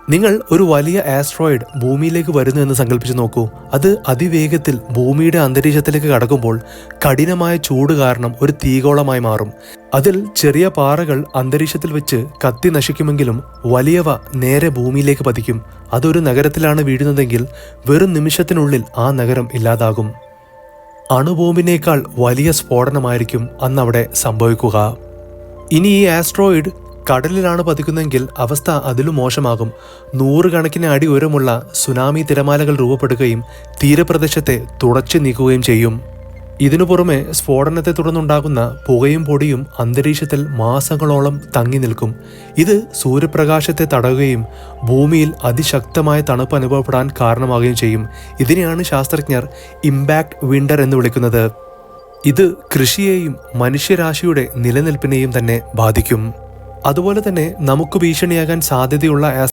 നിങ്ങൾ ഒരു വലിയ ആസ്ട്രോയിഡ് ഭൂമിയിലേക്ക് വരുന്നു എന്ന് സങ്കല്പിച്ച് നോക്കൂ. അത് അതിവേഗത്തിൽ ഭൂമിയുടെ അന്തരീക്ഷത്തിലേക്ക് കടക്കുമ്പോൾ കഠിനമായ ചൂട് കാരണം ഒരു തീഗോളമായി മാറും. അതിൽ ചെറിയ പാറകൾ അന്തരീക്ഷത്തിൽ വെച്ച് കത്തി നശിക്കുമെങ്കിലും വലിയവ നേരെ ഭൂമിയിലേക്ക് പതിക്കും. അതൊരു നഗരത്തിലാണ് വീഴുന്നതെങ്കിൽ വെറും നിമിഷത്തിനുള്ളിൽ ആ നഗരം ഇല്ലാതാകും. അണുബോംബിനേക്കാൾ വലിയ സ്ഫോടനമായിരിക്കും അന്നവിടെ സംഭവിക്കുക. ഇനി ഈ ആസ്ട്രോയിഡ് കടലിലാണ് പതിക്കുന്നതെങ്കിൽ അവസ്ഥ അതിലും മോശമാകും. 100 കണക്കിന് അടി ഉയരമുള്ള സുനാമി തിരമാലകൾ രൂപപ്പെടുകയും തീരപ്രദേശത്തെ തുടച്ചു നീക്കുകയും ചെയ്യും. ഇതിനു പുറമെ സ്ഫോടനത്തെ തുടർന്നുണ്ടാകുന്ന പുകയും പൊടിയും അന്തരീക്ഷത്തിൽ മാസങ്ങളോളം തങ്ങി നിൽക്കും. ഇത് സൂര്യപ്രകാശത്തെ തടയുകയും ഭൂമിയിൽ അതിശക്തമായ തണുപ്പ് അനുഭവപ്പെടാൻ കാരണമാവുകയും ചെയ്യും. ഇതിനെയാണ് ശാസ്ത്രജ്ഞർ ഇമ്പാക്ട് വിന്റർ എന്ന് വിളിക്കുന്നത്. ഇത് കൃഷിയെയും മനുഷ്യരാശിയുടെ നിലനിൽപ്പിനെയും തന്നെ ബാധിക്കും. അതുപോലെ തന്നെ നമുക്ക് ഭീഷണിയാകാൻ സാധ്യതയുള്ള